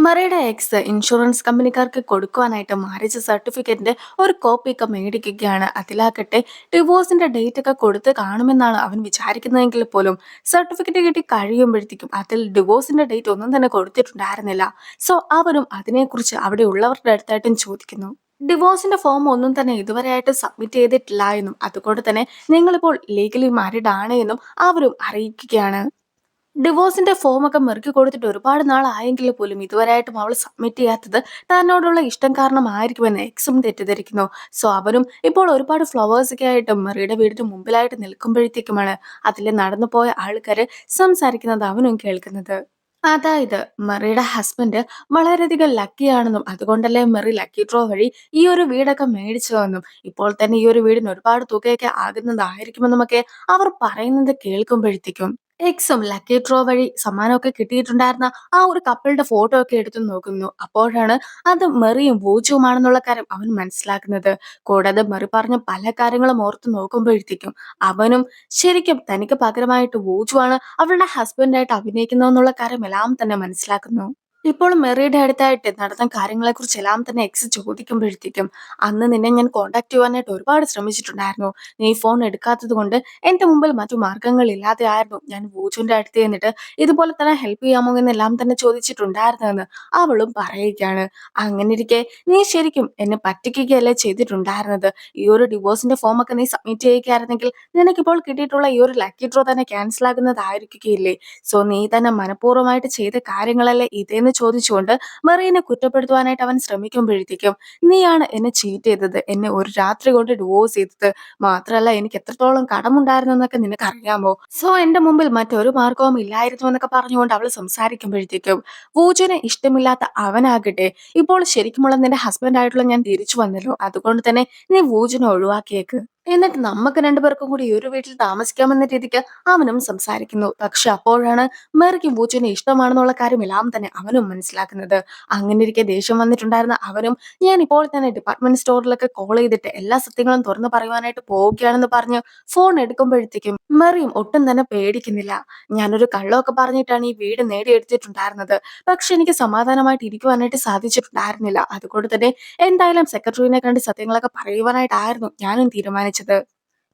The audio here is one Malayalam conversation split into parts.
മറിയുടെ എക്സ് ഇൻഷുറൻസ് കമ്പനിക്കാർക്ക് കൊടുക്കുവാനായിട്ട് മാരേജ് സർട്ടിഫിക്കറ്റിന്റെ ഒരു കോപ്പിയൊക്കെ മേടിക്കുകയാണ്. അതിലാകട്ടെ ഡിവോഴ്സിന്റെ ഡേറ്റ് ഒക്കെ കൊടുത്ത് കാണുമെന്നാണ് അവൻ വിചാരിക്കുന്നതെങ്കിൽ പോലും സർട്ടിഫിക്കറ്റ് കിട്ടി കഴിയുമ്പോഴത്തേക്കും അതിൽ ഡിവോഴ്സിന്റെ ഡേറ്റ് ഒന്നും തന്നെ കൊടുത്തിട്ടുണ്ടായിരുന്നില്ല. സോ അവരും അതിനെക്കുറിച്ച് അവിടെ ഉള്ളവരുടെ അടുത്തായിട്ടും ചോദിക്കുന്നു. ഡിവോഴ്സിന്റെ ഫോം ഒന്നും തന്നെ ഇതുവരെയായിട്ട് സബ്മിറ്റ് ചെയ്തിട്ടില്ല എന്നും അതുകൊണ്ട് തന്നെ നിങ്ങളിപ്പോൾ ലീഗലി മാരീഡ് ആണ് എന്നും അവരും അറിയിക്കുകയാണ്. ഡിവോഴ്സിന്റെ ഫോമൊക്കെ മെറുക്കി കൊടുത്തിട്ട് ഒരുപാട് നാളായെങ്കിൽ പോലും ഇതുവരെയായിട്ടും അവൾ സബ്മിറ്റ് ചെയ്യാത്തത് തന്നോടുള്ള ഇഷ്ടം കാരണമായിരിക്കുമെന്ന് എക്സും തെറ്റിദ്ധരിക്കുന്നു. സോ അവരും ഇപ്പോൾ ഒരുപാട് ഫ്ലവേഴ്സ് ഒക്കെ ആയിട്ട് മെറിയുടെ വീടിന് മുമ്പിലായിട്ട് നിൽക്കുമ്പോഴത്തേക്കുമാണ് അതിൽ നടന്നു പോയ ആൾക്കാര് സംസാരിക്കുന്നത് അവനും കേൾക്കുന്നത്. അതായത് മെറിയുടെ ഹസ്ബൻഡ് വളരെയധികം ലക്കിയാണെന്നും അതുകൊണ്ടല്ലേ മെറി ലക്കി ഡ്രോ വഴി ഈ ഒരു വീടൊക്കെ മേടിച്ചതെന്നും ഇപ്പോൾ തന്നെ ഈ ഒരു വീടിന് ഒരുപാട് തുകയൊക്കെ ആകുന്നതായിരിക്കുമെന്നുമൊക്കെ അവർ പറയുന്നത് കേൾക്കുമ്പോഴത്തേക്കും എക്സും ലക്കി ഡ്രോ വഴി സമ്മാനമൊക്കെ കിട്ടിയിട്ടുണ്ടായിരുന്ന ആ ഒരു കപ്പിളുടെ ഫോട്ടോ ഒക്കെ എടുത്തു നോക്കുന്നു. അപ്പോഴാണ് അത് മെറിയും വൂജുവുമാണെന്നുള്ള കാര്യം അവൻ മനസ്സിലാക്കുന്നത്. കൂടാതെ മെറി പറഞ്ഞ പല കാര്യങ്ങളും ഓർത്ത് നോക്കുമ്പോഴത്തേക്കും അവനും ശരിക്കും തനിക്ക് പകരമായിട്ട് വൂജുവാണ് അവളുടെ ഹസ്ബൻഡായിട്ട് അഭിനയിക്കുന്നതെന്നുള്ള കാര്യം എല്ലാം തന്നെ മനസ്സിലാക്കുന്നു. ഇപ്പോൾ മെറിയുടെ അടുത്തായിട്ട് നടന്ന കാര്യങ്ങളെക്കുറിച്ചെല്ലാം തന്നെ എക്സ് ചോദിക്കുമ്പോഴത്തേക്കും അന്ന് നിന്നെ ഞാൻ കോണ്ടാക്ട് ചെയ്യുവാനായിട്ട് ഒരുപാട് ശ്രമിച്ചിട്ടുണ്ടായിരുന്നു. നീ ഫോൺ എടുക്കാത്തത് കൊണ്ട് എന്റെ മുമ്പിൽ മറ്റു മാർഗങ്ങളില്ലാതെ ആയിരുന്നു ഞാൻ വൂജുവിന്റെ അടുത്ത് ചെന്നിട്ട് ഇതുപോലെ തന്നെ ഹെൽപ്പ് ചെയ്യാമോ എന്നെല്ലാം തന്നെ ചോദിച്ചിട്ടുണ്ടായിരുന്നെന്ന് അവളും പറയുകയാണ്. അങ്ങനെ ഇരിക്കെ നീ ശരിക്കും എന്നെ പറ്റിക്കുകയല്ലേ ചെയ്തിട്ടുണ്ടായിരുന്നത്. ഈ ഒരു ഡിവോഴ്സിന്റെ ഫോം ഒക്കെ നീ സബ്മിറ്റ് ചെയ്യുകയായിരുന്നെങ്കിൽ നിനക്കിപ്പോൾ കിട്ടിയിട്ടുള്ള ഈ ഒരു ലക്കി ഡ്രോ തന്നെ ക്യാൻസൽ ആകുന്നതായിരിക്കുകയില്ലേ. സോ നീ തന്നെ മനഃപൂർവ്വമായിട്ട് ചെയ്ത കാര്യങ്ങളല്ലേ ഇതേന്ന് ചോദിച്ചുകൊണ്ട് മെറീനെ കുറ്റപ്പെടുത്തുവാനായിട്ട് അവൻ ശ്രമിക്കുമ്പോഴത്തേക്കും നീയാണ് എന്നെ ചീറ്റ് ചെയ്തത്, എന്നെ ഒരു രാത്രി കൊണ്ട് ഡിവോഴ്സ് ചെയ്തത്, മാത്രമല്ല എനിക്ക് എത്രത്തോളം കടമുണ്ടായിരുന്നു എന്നൊക്കെ നിനക്ക് അറിയാമോ. സോ എന്റെ മുമ്പിൽ മറ്റൊരു മാർഗവും ഇല്ലായിരുന്നു എന്നൊക്കെ പറഞ്ഞുകൊണ്ട് അവൾ സംസാരിക്കുമ്പോഴത്തേക്കും പൂജനെ ഇഷ്ടമില്ലാത്ത അവനാകട്ടെ ഇപ്പോൾ ശരിക്കുമുള്ള നിന്റെ ഹസ്ബൻഡ് ആയിട്ടുള്ള ഞാൻ തിരിച്ചു വന്നല്ലോ, അതുകൊണ്ട് തന്നെ നീ പൂജനെ ഒഴിവാക്കിയേക്ക്, എന്നിട്ട് നമുക്ക് രണ്ടുപേർക്കും കൂടി ഈ ഒരു വീട്ടിൽ താമസിക്കാമെന്ന രീതിക്ക് അവനും സംസാരിക്കുന്നു. പക്ഷെ അപ്പോഴാണ് മെറിക്കും പൂച്ചനെ ഇഷ്ടമാണെന്നുള്ള കാര്യം എല്ലാം തന്നെ അവനും മനസ്സിലാക്കുന്നത്. അങ്ങനെ ഇരിക്കെ ദേഷ്യം വന്നിട്ടുണ്ടായിരുന്ന അവനും ഞാൻ ഇപ്പോൾ തന്നെ ഡിപ്പാർട്ട്മെന്റ് സ്റ്റോറിലൊക്കെ കോൾ ചെയ്തിട്ട് എല്ലാ സത്യങ്ങളും തുറന്നു പറയുവാനായിട്ട് പോവുകയാണെന്ന് പറഞ്ഞ് ഫോൺ എടുക്കുമ്പോഴത്തേക്കും മെറിയും ഒട്ടും തന്നെ പേടിക്കുന്നില്ല. ഞാനൊരു കള്ളമൊക്കെ പറഞ്ഞിട്ടാണ് ഈ വീട് നേടിയെടുത്തിട്ടുണ്ടായിരുന്നത്, പക്ഷെ എനിക്ക് സമാധാനമായിട്ട് ഇരിക്കുവാനായിട്ട് സാധിച്ചിട്ടുണ്ടായിരുന്നില്ല. അതുകൊണ്ട് തന്നെ എന്തായാലും സെക്രട്ടറിനെ കണ്ട് സത്യങ്ങളൊക്കെ പറയുവാനായിട്ടായിരുന്നു ഞാനും തീരുമാനിച്ചത്.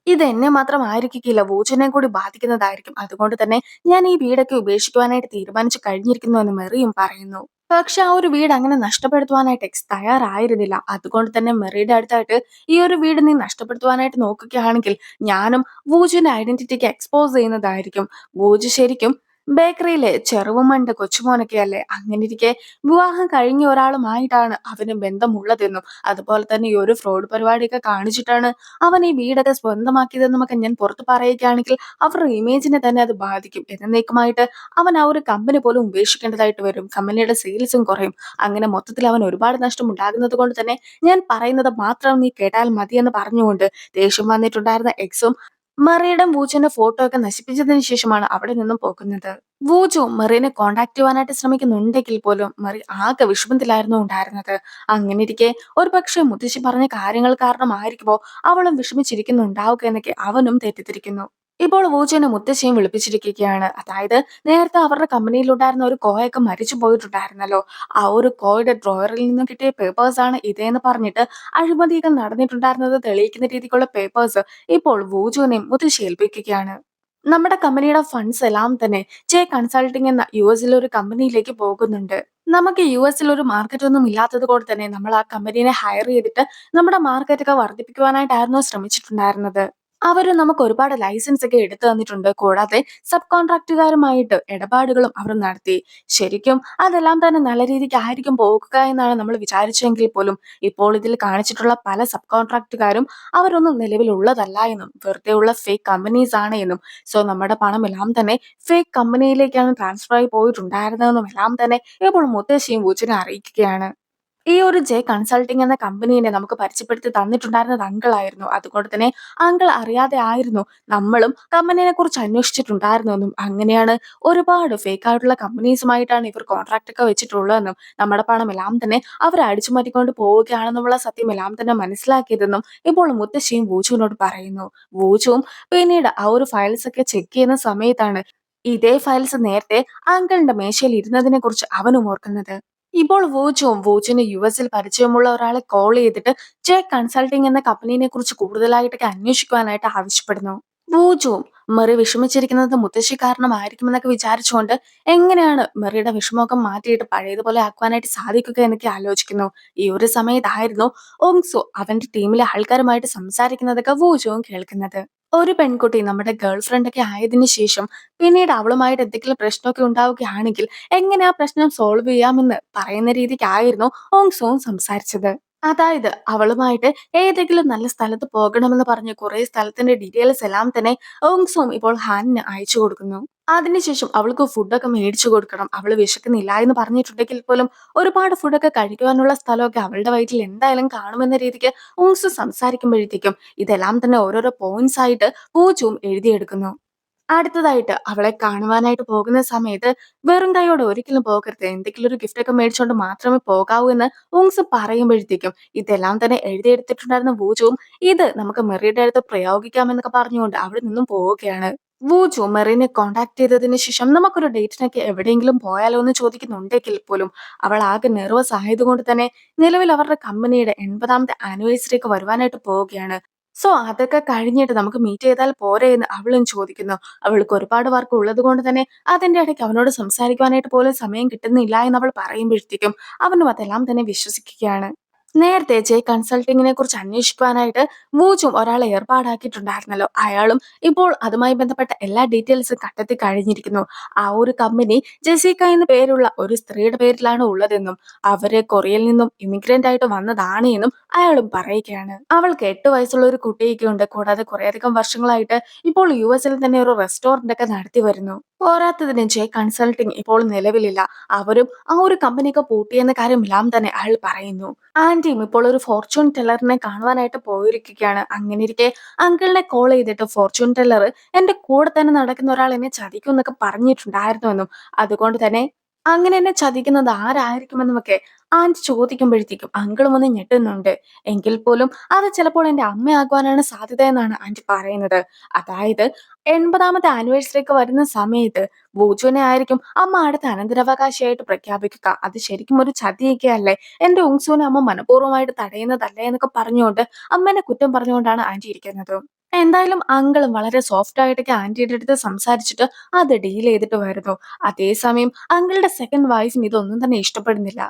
ഇത് എന്നെ മാത്രം ആയിരിക്കില്ല, വൂച്ചനെ കൂടി ബാധിക്കുന്നതായിരിക്കും, അതുകൊണ്ട് തന്നെ ഞാൻ ഈ വീടൊക്കെ ഉപേക്ഷിക്കുവാനായിട്ട് തീരുമാനിച്ചു കഴിഞ്ഞിരിക്കുന്നു എന്ന് മെറിയും പറയുന്നു. പക്ഷെ ആ ഒരു വീട് അങ്ങനെ നഷ്ടപ്പെടുത്തുവാനായിട്ട് എക്സ് തയ്യാറായിരുന്നില്ല. അതുകൊണ്ട് തന്നെ മെറിയുടെ അടുത്തായിട്ട് ഈ ഒരു വീട് നീ നഷ്ടപ്പെടുത്തുവാനായിട്ട് നോക്കുകയാണെങ്കിൽ ഞാനും വൂജുവിന്റെ ഐഡന്റിറ്റിക്ക് എക്സ്പോസ് ചെയ്യുന്നതായിരിക്കും. വൂജു ശരിക്കും ബേക്കറിയിലെ ചെറുവമ്മന്റെ കൊച്ചുമോനൊക്കെ അല്ലേ. അങ്ങനെ ഇരിക്കെ വിവാഹം കഴിഞ്ഞ ഒരാളുമായിട്ടാണ് അവന് ബന്ധമുള്ളതെന്നും അതുപോലെ തന്നെ ഈ ഒരു ഫ്രോഡ് പരിപാടിയൊക്കെ കാണിച്ചിട്ടാണ് അവൻ ഈ വീടൊക്കെ സ്വന്തമാക്കിയതെന്നുമൊക്കെ ഞാൻ പുറത്ത് പറയുകയാണെങ്കിൽ അവരുടെ ഇമേജിനെ തന്നെ അത് ബാധിക്കും. എന്നേക്കുമായിട്ട് അവൻ ആ ഒരു കമ്പനി പോലും ഉപേക്ഷിക്കേണ്ടതായിട്ട് വരും. കമ്പനിയുടെ സെയിൽസും കുറയും. അങ്ങനെ മൊത്തത്തിൽ അവൻ ഒരുപാട് നഷ്ടം ഉണ്ടാകുന്നത് കൊണ്ട് തന്നെ ഞാൻ പറയുന്നത് മാത്രം നീ കേട്ടാൽ മതിയെന്ന് പറഞ്ഞുകൊണ്ട് ദേഷ്യം വന്നിട്ടുണ്ടായിരുന്ന എക്സും മറിയുടെ വൂജുവിന്റെ ഫോട്ടോ ഒക്കെ നശിപ്പിച്ചതിന് ശേഷമാണ് അവിടെ നിന്നും പോകുന്നത്. വൂജു മെറീനെ കോണ്ടാക്ട് ചെയ്യുവാനായിട്ട് ശ്രമിക്കുന്നുണ്ടെങ്കിൽ പോലും മറി ആകെ വിഷമത്തിലായിരുന്നു ഉണ്ടായിരുന്നത്. അങ്ങനെ ഇരിക്കെ ഒരു പക്ഷേ മുത്തശ്ശി പറഞ്ഞ കാര്യങ്ങൾ കാരണമായിരിക്കുമോ അവളും വിഷമിച്ചിരിക്കുന്നുണ്ടാവുക എന്നൊക്കെ അവനും തെറ്റിദ്ധരിക്കുന്നു. ഇപ്പോൾ വൂജുവിനെ മുത്തശ്ശിയും വിളിപ്പിച്ചിരിക്കുകയാണ്. അതായത് നേരത്തെ അവരുടെ കമ്പനിയിലുണ്ടായിരുന്ന ഒരു കോയൊക്കെ മരിച്ചു പോയിട്ടുണ്ടായിരുന്നല്ലോ, ആ ഒരു കോയുടെ ഡ്രോയറിൽ നിന്നും കിട്ടിയ പേപ്പേഴ്സ് ആണ് ഇതേന്ന് പറഞ്ഞിട്ട് അഴിമതികൾ നടന്നിട്ടുണ്ടായിരുന്നത് തെളിയിക്കുന്ന രീതിക്കുള്ള പേപ്പേഴ്സ് ഇപ്പോൾ വൂജുവിനെയും മുത്തശ്ശി ഏൽപ്പിക്കുകയാണ്. നമ്മുടെ കമ്പനിയുടെ ഫണ്ട്സ് എല്ലാം തന്നെ ജെ കൺസൾട്ടിംഗ് എന്ന യുഎസിലെ ഒരു കമ്പനിയിലേക്ക് പോകുന്നുണ്ട്. നമുക്ക് യുഎസിൽ ഒരു മാർക്കറ്റ് ഒന്നും ഇല്ലാത്തത് കൊണ്ട് തന്നെ നമ്മൾ ആ കമ്പനീനെ ഹയർ ചെയ്തിട്ട് നമ്മുടെ മാർക്കറ്റ് ഒക്കെ വർദ്ധിപ്പിക്കുവാനായിട്ടായിരുന്നു ശ്രമിച്ചിട്ടുണ്ടായിരുന്നത്. അവര് നമുക്ക് ഒരുപാട് ലൈസൻസ് ഒക്കെ എടുത്തു തന്നിട്ടുണ്ട്. കൂടാതെ സബ് കോൺട്രാക്ടുകാരുമായിട്ട് ഇടപാടുകളും അവർ നടത്തി. ശരിക്കും അതെല്ലാം തന്നെ നല്ല രീതിക്ക് ആയിരിക്കും പോകുക എന്നാണ് നമ്മൾ വിചാരിച്ചെങ്കിൽ പോലും ഇപ്പോൾ ഇതിൽ കാണിച്ചിട്ടുള്ള പല സബ് കോൺട്രാക്ടുകാരും അവരൊന്നും നിലവിലുള്ളതല്ല എന്നും വെറുതെ ഉള്ള ഫേക്ക് കമ്പനീസ് ആണ് എന്നും സോ നമ്മുടെ പണം എല്ലാം തന്നെ ഫേക്ക് കമ്പനിയിലേക്കാണ് ട്രാൻസ്ഫർ ആയി പോയിട്ടുണ്ടായിരുന്നതെന്നും എല്ലാം തന്നെ ഇപ്പോൾ മുത്തശ്ശിയും പൂച്ചനെ അറിയിക്കുകയാണ്. ഈ ഒരു ജെ കൺസൾട്ടിംഗ് എന്ന കമ്പനീനെ നമുക്ക് പരിചയപ്പെടുത്തി തന്നിട്ടുണ്ടായിരുന്നത് അങ്കിളായിരുന്നു. അതുകൊണ്ട് തന്നെ അങ്കിൾ അറിയാതെ ആയിരുന്നു നമ്മളും കമ്പനിയെ കുറിച്ച് അന്വേഷിച്ചിട്ടുണ്ടായിരുന്നെന്നും അങ്ങനെയാണ് ഒരുപാട് ഫേക്ക് ആയിട്ടുള്ള കമ്പനീസുമായിട്ടാണ് ഇവർ കോൺട്രാക്ട് ഒക്കെ വെച്ചിട്ടുള്ളതെന്നും നമ്മുടെ പണം എല്ലാം തന്നെ അവർ അടിച്ചു മാറ്റിക്കൊണ്ട് പോവുകയാണെന്നുള്ള സത്യം എല്ലാം തന്നെ മനസ്സിലാക്കിയതെന്നും ഇപ്പോൾ മുത്തശ്ശിയും വൂച്ചുവിനോട് പറയുന്നു. വൂച്ചുവും പിന്നീട് ആ ഒരു ഫയൽസ് ഒക്കെ ചെക്ക് ചെയ്യുന്ന സമയത്താണ് ഇതേ ഫയൽസ് നേരത്തെ അങ്കിളിന്റെ മേശയിൽ ഇരുന്നതിനെ കുറിച്ച് അവനും ഓർക്കുന്നത്. ഇപ്പോൾ വൂജുവിന് യുഎസിൽ പരിചയമുള്ള ഒരാളെ കോൾ ചെയ്തിട്ട് ജെ കൺസൾട്ടിംഗ് എന്ന കമ്പനിയെ കുറിച്ച് കൂടുതലായിട്ടൊക്കെ അന്വേഷിക്കുവാനായിട്ട് ആവശ്യപ്പെടുന്നു. വൂജുവും മെറി വിഷമിച്ചിരിക്കുന്നത് മുത്തശ്ശി കാരണമായിരിക്കുമെന്നൊക്കെ വിചാരിച്ചുകൊണ്ട് എങ്ങനെയാണ് മെറിയുടെ വിഷമമൊക്കെ മാറ്റിയിട്ട് പഴയതുപോലെ ആക്കുവാനായിട്ട് സാധിക്കുക എന്നൊക്കെ ആലോചിക്കുന്നു. ഈ ഒരു സമയത്തായിരുന്നു ഓങ്സു അവന്റെ ടീമിലെ ആൾക്കാരുമായിട്ട് സംസാരിക്കുന്നതൊക്കെ വൂജുവും കേൾക്കുന്നത്. ഒരു പെൺകുട്ടി നമ്മുടെ ഗേൾ ഫ്രണ്ട് ഒക്കെ ആയതിനു ശേഷം പിന്നീട് അവളുമായിട്ട് എന്തെങ്കിലും പ്രശ്നമൊക്കെ ഉണ്ടാവുകയാണെങ്കിൽ എങ്ങനെ ആ പ്രശ്നം സോൾവ് ചെയ്യാമെന്ന് പറയുന്ന രീതിക്കായിരുന്നു ഓങ്സുവും സംസാരിച്ചത്. അതായത് അവളുമായിട്ട് ഏതെങ്കിലും നല്ല സ്ഥലത്ത് പോകണമെന്ന് പറഞ്ഞ് കുറെ സ്ഥലത്തിന്റെ ഡീറ്റെയിൽസ് എല്ലാം തന്നെ ഓങ്സും ഇപ്പോൾ ഹാനിന് അയച്ചു കൊടുക്കുന്നു. അതിനുശേഷം അവൾക്ക് ഫുഡൊക്കെ മേടിച്ചു കൊടുക്കണം. അവള് വിശക്കുന്നില്ല എന്ന് പറഞ്ഞിട്ടുണ്ടെങ്കിൽ പോലും ഒരുപാട് ഫുഡൊക്കെ കഴിക്കുവാനുള്ള സ്ഥലമൊക്കെ അവളുടെ വയറ്റിൽ എന്തായാലും കാണുമെന്ന രീതിക്ക് ഓങ്സു സംസാരിക്കുമ്പോഴത്തേക്കും ഇതെല്ലാം തന്നെ ഓരോരോ പോയിന്റ്സ് ആയിട്ട് പൂജവും എഴുതിയെടുക്കുന്നു. അടുത്തതായിട്ട് അവളെ കാണുവാനായിട്ട് പോകുന്ന സമയത്ത് വെറും കൈയോടെ ഒരിക്കലും പോകരുത്. എന്തെങ്കിലും ഒരു ഗിഫ്റ്റ് ഒക്കെ മേടിച്ചുകൊണ്ട് മാത്രമേ പോകാവൂ എന്ന് ഉങ്സ് പറയുമ്പോഴത്തേക്കും ഇതെല്ലാം തന്നെ എഴുതിയെടുത്തിട്ടുണ്ടായിരുന്ന വൂജുവും ഇത് നമുക്ക് മെറിയുടെ അടുത്ത് പ്രയോഗിക്കാമെന്നൊക്കെ പറഞ്ഞുകൊണ്ട് അവിടെ നിന്നും പോവുകയാണ്. വൂജു മെറിനെ കോൺടാക്ട് ചെയ്തതിന് ശേഷം നമുക്കൊരു ഡേറ്റിനൊക്കെ എവിടെയെങ്കിലും പോയാലോ എന്ന് ചോദിക്കുന്നുണ്ടെങ്കിൽ പോലും അവൾ ആകെ നെർവസ് ആയതുകൊണ്ട് തന്നെ നിലവിൽ അവരുടെ കമ്പനിയുടെ 80ാമത്തെ ആനിവേഴ്സറിക്ക് വരുവാനായിട്ട് പോവുകയാണ്. സോ അതൊക്കെ കഴിഞ്ഞിട്ട് നമുക്ക് മീറ്റ് ചെയ്താൽ പോരെ എന്ന് അവളും ചോദിക്കുന്നു. അവൾക്ക് ഒരുപാട് വർക്ക് ഉള്ളത് കൊണ്ട് തന്നെ അതിന്റെ ഇടയ്ക്ക് അവനോട് സംസാരിക്കുവാനായിട്ട് പോലും സമയം കിട്ടുന്നില്ല എന്ന് അവൾ പറയുമ്പോഴത്തേക്കും അവനും അതെല്ലാം തന്നെ വിശ്വസിക്കുകയാണ്. നേരത്തെ ജെ കൺസൾട്ടിങ്ങിനെ കുറിച്ച് അന്വേഷിക്കുവാനായിട്ട് വൂജും ഒരാളെ ഏർപ്പാടാക്കിയിട്ടുണ്ടായിരുന്നല്ലോ. അയാളും ഇപ്പോൾ അതുമായി ബന്ധപ്പെട്ട എല്ലാ ഡീറ്റെയിൽസും കണ്ടെത്തി കഴിഞ്ഞിരിക്കുന്നു. ആ ഒരു കമ്പനി ജെസിക്ക എന്ന പേരുള്ള ഒരു സ്ത്രീയുടെ പേരിലാണ് ഉള്ളതെന്നും അവര് കൊറിയയിൽ നിന്നും ഇമിഗ്രന്റ് ആയിട്ട് വന്നതാണ് എന്നും അയാളും പറയുകയാണ്. അവൾക്ക് 8 വയസ്സുള്ള ഒരു കുട്ടിയൊക്കെ ഉണ്ട്. കൂടാതെ കുറേയധികം വർഷങ്ങളായിട്ട് ഇപ്പോൾ യുഎസിൽ തന്നെ ഒരു റെസ്റ്റോറന്റ് ഒക്കെ നടത്തി വരുന്നു. പോരാത്തതിന് ജെ കൺസൾട്ടിങ് ഇപ്പോൾ നിലവിലില്ല. അവരും ആ ഒരു കമ്പനിയൊക്കെ പൂട്ടിയെന്ന കാര്യമെല്ലാം തന്നെ അയാൾ പറയുന്നു. ആന്റിയും ഇപ്പോൾ ഒരു ഫോർച്യൂൺ ടെല്ലറിനെ കാണുവാനായിട്ട് പോയിരിക്കുകയാണ്. അങ്ങനെയിരിക്കെ അങ്കിളിനെ കോൾ ചെയ്തിട്ട് ഫോർച്യൂൺ ടെല്ലർ എന്റെ കൂടെ തന്നെ നടക്കുന്ന ഒരാൾ എന്നെ ചതിക്കും എന്നൊക്കെ പറഞ്ഞിട്ടുണ്ടായിരുന്നുവെന്നും അതുകൊണ്ട് തന്നെ അങ്ങനെ എന്നെ ചതിക്കുന്നത് ആരായിരിക്കുമെന്നുമൊക്കെ ആന്റി ചോദിക്കുമ്പോഴത്തേക്കും അങ്കിളും ഒന്ന് ഞെട്ടുന്നുണ്ട്. എങ്കിൽ പോലും അത് ചിലപ്പോൾ എന്റെ അമ്മയാകുവാനാണ് സാധ്യത എന്നാണ് ആന്റി പറയുന്നത്. അതായത് 80ാമത്തെ ആനിവേഴ്സറിക്ക് വരുന്ന സമയത്ത് ബൂജുവിനെ ആയിരിക്കും അമ്മ അടുത്ത അനന്തരാവകാശിയായിട്ട് പ്രഖ്യാപിക്കുക. അത് ശരിക്കും ഒരു ചതിയൊക്കെ അല്ലേ? എന്റെ ഉങ്സുവിനെ അമ്മ മനഃപൂർവ്വമായിട്ട് തടയുന്നതല്ലേ എന്നൊക്കെ പറഞ്ഞുകൊണ്ട് അമ്മേനെ കുറ്റം പറഞ്ഞുകൊണ്ടാണ് ആന്റി ഇരിക്കുന്നത്. എന്തായാലും അങ്കിളും വളരെ സോഫ്റ്റ് ആയിട്ടൊക്കെ ആന്റിയുടെ അടുത്ത് സംസാരിച്ചിട്ട് അത് ഡീൽ ചെയ്തിട്ട് വരുന്നു. അതേസമയം അങ്കിളുടെ സെക്കൻഡ് വൈഫിന് ഇതൊന്നും തന്നെ ഇഷ്ടപ്പെടുന്നില്ല.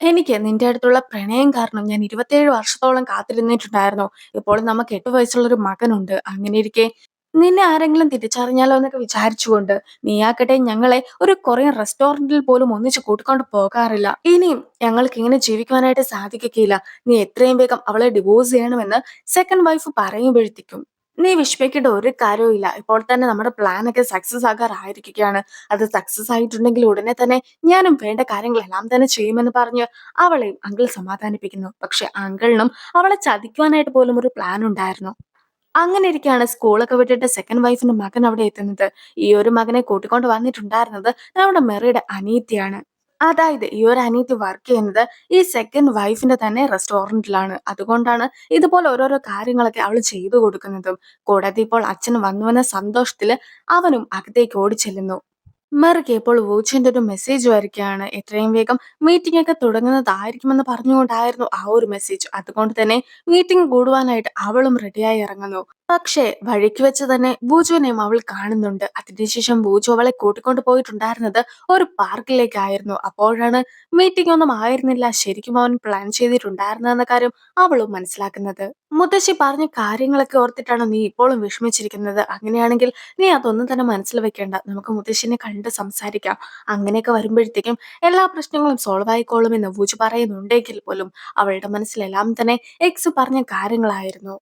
എനിക്ക് നിന്റെ അടുത്തുള്ള പ്രണയം കാരണം ഞാൻ 27 വർഷത്തോളം കാത്തിരുന്നിട്ടുണ്ടായിരുന്നു. ഇപ്പോൾ നമുക്ക് 8 വയസ്സുള്ള ഒരു മകനുണ്ട്. അങ്ങനെയിരിക്കെ നിന്നെ ആരെങ്കിലും തിരിച്ചറിഞ്ഞാലോ എന്നൊക്കെ വിചാരിച്ചുകൊണ്ട് നീയാക്കട്ടെ ഞങ്ങളെ ഒരു കൊറിയൻ റെസ്റ്റോറന്റിൽ പോലും ഒന്നിച്ച് കൂട്ടിക്കൊണ്ട് പോകാറില്ല. ഇനിയും ഞങ്ങൾക്ക് ഇങ്ങനെ ജീവിക്കുവാനായിട്ട് സാധിക്കുകയില്ല. നീ എത്രയും വേഗം അവളെ ഡിവോഴ്സ് ചെയ്യണമെന്ന് സെക്കൻഡ് വൈഫ് പറയുമ്പോഴത്തേക്കും നീ വിഷമിക്കേണ്ട ഒരു കാര്യവും ഇല്ല. ഇപ്പോൾ തന്നെ നമ്മുടെ പ്ലാൻ ഒക്കെ സക്സസ് ആകാറായിരിക്കുകയാണ്. അത് സക്സസ് ആയിട്ടുണ്ടെങ്കിൽ ഉടനെ തന്നെ ഞാനും വേണ്ട കാര്യങ്ങളെല്ലാം തന്നെ ചെയ്യുമെന്ന് പറഞ്ഞ് അവളെയും അങ്കിൾ സമാധാനിപ്പിക്കുന്നു. പക്ഷെ അങ്കിളിനും അവളെ ചതിക്കുവാനായിട്ട് പോലും ഒരു പ്ലാൻ ഉണ്ടായിരുന്നു. അങ്ങനെ ഇരിക്കെയാണ് സ്കൂളൊക്കെ വിട്ടിട്ട് സെക്കൻഡ് വൈഫിന്റെ മകൻ അവിടെ എത്തുന്നത്. ഈ ഒരു മകനെ കൂട്ടിക്കൊണ്ട് വന്നിട്ടുണ്ടായിരുന്നത് നമ്മുടെ മെറിയുടെ അനിയത്തിയാണ്. അതായത് ഈ ഒരു അനിയത്തി വർക്ക് ചെയ്യുന്നത് ഈ സെക്കൻഡ് വൈഫിന്റെ തന്നെ റെസ്റ്റോറന്റിലാണ്. അതുകൊണ്ടാണ് ഇതുപോലെ ഓരോരോ കാര്യങ്ങളൊക്കെ അവൾ ചെയ്തു കൊടുക്കുന്നതും. കൂടാതെ ഇപ്പോൾ അച്ഛൻ വന്നുവെന്ന സന്തോഷത്തില് അവനും അകത്തേക്ക് ഓടിച്ചെല്ലുന്നു. മെറിക്ക് ഇപ്പോൾ വൂച്ചിന്റെ ഒരു മെസ്സേജ് വരികയാണ്. എത്രയും വേഗം മീറ്റിംഗ് ഒക്കെ തുടങ്ങുന്നതായിരിക്കുമെന്ന് പറഞ്ഞുകൊണ്ടായിരുന്നു ആ ഒരു മെസ്സേജ്. അതുകൊണ്ട് തന്നെ മീറ്റിംഗ് കൂടുവാനായിട്ട് അവളും റെഡിയായി ഇറങ്ങുന്നു. പക്ഷേ വഴിക്ക് വെച്ച് തന്നെ ബൂജുവിനെയും അവൾ കാണുന്നുണ്ട്. അതിനുശേഷം ബൂജു അവളെ കൂട്ടിക്കൊണ്ട് പോയിട്ടുണ്ടായിരുന്നത് ഒരു പാർക്കിലേക്കായിരുന്നു. അപ്പോഴാണ് മീറ്റിംഗ് ഒന്നും ആയിരുന്നില്ല ശരിക്കും അവൻ പ്ലാൻ ചെയ്തിട്ടുണ്ടായിരുന്നെന്ന കാര്യം അവളും മനസ്സിലാക്കുന്നത്. മുത്തശ്ശി പറഞ്ഞ കാര്യങ്ങളൊക്കെ ഓർത്തിട്ടാണ് നീ ഇപ്പോഴും വിഷമിച്ചിരിക്കുന്നത്. അങ്ങനെയാണെങ്കിൽ നീ അതൊന്നും തന്നെ മനസ്സിൽ വെക്കേണ്ട. നമുക്ക് മുത്തശ്ശിനെ കണ്ട് സംസാരിക്കാം. അങ്ങനെയൊക്കെ വരുമ്പോഴത്തേക്കും എല്ലാ പ്രശ്നങ്ങളും സോൾവ് ആയിക്കോളുമെന്ന് ബൂജു പറയുന്നുണ്ടെങ്കിൽ പോലും അവളുടെ മനസ്സിലെല്ലാം തന്നെ എക്സ് പറഞ്ഞ കാര്യങ്ങളായിരുന്നു.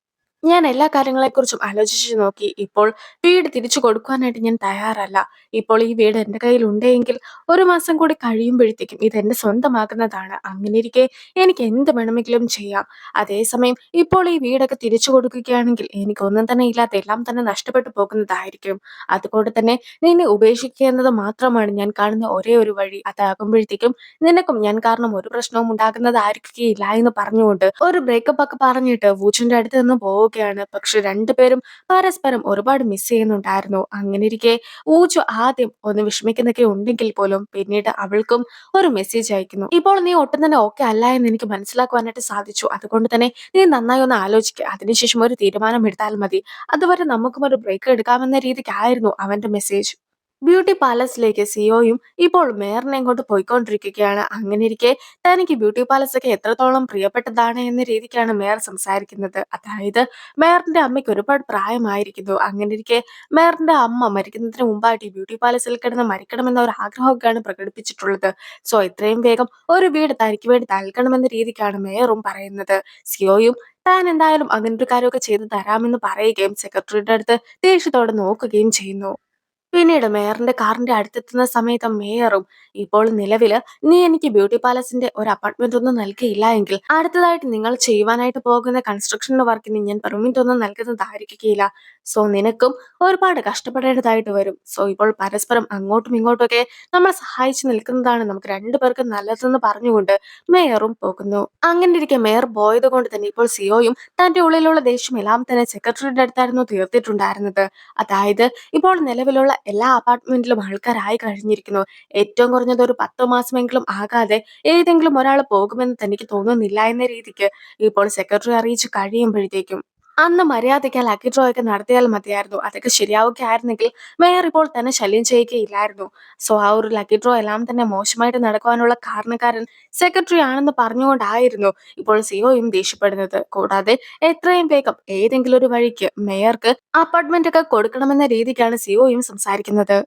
ഞാൻ എല്ലാ കാര്യങ്ങളെക്കുറിച്ചും ആലോചിച്ചു നോക്കി. ഇപ്പോൾ വീട് തിരിച്ചു കൊടുക്കുവാനായിട്ട് ഞാൻ തയ്യാറല്ല. ഇപ്പോൾ ഈ വീട് എന്റെ കയ്യിൽ ഉണ്ടെങ്കിൽ ഒരു മാസം കൂടി കഴിയുമ്പോഴത്തേക്കും ഇത് എന്റെ സ്വന്തമാകുന്നതാണ്. അങ്ങനെയിരിക്കെ എനിക്ക് എന്ത് വേണമെങ്കിലും ചെയ്യാം. അതേസമയം ഇപ്പോൾ ഈ വീടൊക്കെ തിരിച്ചു കൊടുക്കുകയാണെങ്കിൽ എനിക്കൊന്നും തന്നെ ഇല്ലാത്ത എല്ലാം തന്നെ നഷ്ടപ്പെട്ടു പോകുന്നതായിരിക്കും. അതുകൊണ്ട് തന്നെ നിന്നെ ഉപേക്ഷിക്കുക എന്നത് മാത്രമാണ് ഞാൻ കാണുന്ന ഒരേ ഒരു വഴി. അതാകുമ്പോഴത്തേക്കും നിനക്കും ഞാൻ കാരണം ഒരു പ്രശ്നവും ഉണ്ടാകുന്നതായിരിക്കുകയില്ല എന്ന് പറഞ്ഞുകൊണ്ട് ഒരു ബ്രേക്കപ്പ് ഒക്കെ പറഞ്ഞിട്ട് വൂച്ചിന്റെ അടുത്ത് നിന്ന് പോവുകയാണ്. പോവുകയാണ്. പക്ഷെ രണ്ടുപേരും പരസ്പരം ഒരുപാട് മിസ് ചെയ്യുന്നുണ്ടായിരുന്നു. അങ്ങനെയിരിക്കെ ഊജു ആദ്യം ഒന്ന് വിഷമിക്കുന്നൊക്കെ ഉണ്ടെങ്കിൽ പോലും പിന്നീട് അവൾക്കും ഒരു മെസ്സേജ് അയക്കുന്നു. ഇപ്പോൾ നീ ഒട്ടും തന്നെ ഓക്കെ അല്ല എന്ന് എനിക്ക് മനസ്സിലാക്കുവാനായിട്ട് സാധിച്ചു. അതുകൊണ്ട് തന്നെ നീ നന്നായി ഒന്ന് ആലോചിക്കുക. അതിനുശേഷം ഒരു തീരുമാനം എടുത്താൽ മതി. അതുവരെ നമുക്കും ഒരു ബ്രേക്ക് എടുക്കാമെന്ന രീതിക്കായിരുന്നു അവന്റെ മെസ്സേജ്. ബ്യൂട്ടി പാലസിലേക്ക് സിഒയും ഇപ്പോൾ മേയറിനെ കൊണ്ട് പോയിക്കൊണ്ടിരിക്കുകയാണ്. അങ്ങനെയിരിക്കെ തനിക്ക് ബ്യൂട്ടി പാലസ് ഒക്കെ എത്രത്തോളം പ്രിയപ്പെട്ടതാണ് എന്ന രീതിക്കാണ് മേയർ സംസാരിക്കുന്നത്. അതായത് മേയറിന്റെ അമ്മയ്ക്ക് ഒരുപാട് പ്രായമായിരിക്കുന്നു. അങ്ങനെയിരിക്കെ മേയറിന്റെ അമ്മ മരിക്കുന്നതിന് മുമ്പായിട്ട് ഈ ബ്യൂട്ടി പാലസിൽ കിടന്ന് മരിക്കണമെന്ന ഒരു ആഗ്രഹമൊക്കെയാണ് പ്രകടിപ്പിച്ചിട്ടുള്ളത്. സോ എത്രയും വേഗം ഒരു വീട് തനിക്ക് വേണ്ടി നൽകണമെന്ന രീതിക്കാണ് മേയറും പറയുന്നത്. സിഒയും താൻ എന്തായാലും അങ്ങനൊരു കാര്യമൊക്കെ ചെയ്തു തരാമെന്ന് പറയുകയും സെക്രട്ടറിയുടെ അടുത്ത് ദേഷ്യത്തോടെ നോക്കുകയും ചെയ്യുന്നു. പിന്നീട് മേയറിന്റെ കാറിന്റെ അടുത്തെത്തുന്ന സമയത്ത് മേയറും ഇപ്പോൾ നിലവില് നീ എനിക്ക് ബ്യൂട്ടി പാലസിന്റെ ഒരു അപ്പാർട്ട്മെന്റ് ഒന്നും നൽകിയില്ല എങ്കിൽ അടുത്തതായിട്ട് നിങ്ങൾ ചെയ്യുവാനായിട്ട് പോകുന്ന കൺസ്ട്രക്ഷൻ വർക്കിന് ഞാൻ പെർമിറ്റ് ഒന്നും നൽകുന്നതായിരിക്കുകയില്ല. സോ നിനക്കും ഒരുപാട് കഷ്ടപ്പെടേണ്ടതായിട്ട് വരും. സോ ഇപ്പോൾ പരസ്പരം അങ്ങോട്ടും ഇങ്ങോട്ടും ഒക്കെ നമ്മൾ സഹായിച്ചു നിൽക്കുന്നതാണ് നമുക്ക് രണ്ടുപേർക്കും നല്ലതെന്ന് പറഞ്ഞുകൊണ്ട് മേയറും പോകുന്നു. അങ്ങനെ ഇരിക്കെ മേയർ പോയത് കൊണ്ട് തന്നെ ഇപ്പോൾ സിഒയും തന്റെ ഉള്ളിലുള്ള ദേഷ്യം എല്ലാം തന്നെ സെക്രട്ടറിയുടെ അടുത്തായിരുന്നു തീർത്തിട്ടുണ്ടായിരുന്നത്. അതായത് ഇപ്പോൾ നിലവിലുള്ള എല്ലാ അപ്പാർട്ട്മെന്റിലും ആൾക്കാരായി കഴിഞ്ഞിരിക്കുന്നു. ഏറ്റവും കുറഞ്ഞത് ഒരു 10 മാസമെങ്കിലും ആകാതെ ഏതെങ്കിലും ഒരാൾ പോകുമെന്ന് തനിക്ക് തോന്നുന്നില്ല എന്ന രീതിക്ക് ഇപ്പോൾ സെക്രട്ടറി അറിയിച്ചു കഴിയുമ്പോഴത്തേക്കും അന്ന് മര്യാദയ്ക്ക് ആ ലക്കി ഡ്രോ ഒക്കെ നടത്തിയാൽ മതിയായിരുന്നു. അതൊക്കെ ശരിയാവുകയായിരുന്നെങ്കിൽ മേയർ ഇപ്പോൾ തന്നെ ശല്യം ചെയ്യുകയില്ലായിരുന്നു. സോ ആ ഒരു ലക്കി ഡ്രോ എല്ലാം തന്നെ മോശമായിട്ട് നടക്കുവാനുള്ള കാരണക്കാരൻ സെക്രട്ടറി ആണെന്ന് പറഞ്ഞുകൊണ്ടായിരുന്നു ഇപ്പോൾ സിഒയും ദേഷ്യപ്പെടുന്നത്. കൂടാതെ എത്രയും വേഗം ഏതെങ്കിലും ഒരു വഴിക്ക് മേയർക്ക് അപ്പാർട്ട്മെന്റ് ഒക്കെ കൊടുക്കണമെന്ന രീതിക്കാണ് സിഒയും സംസാരിക്കുന്നത്.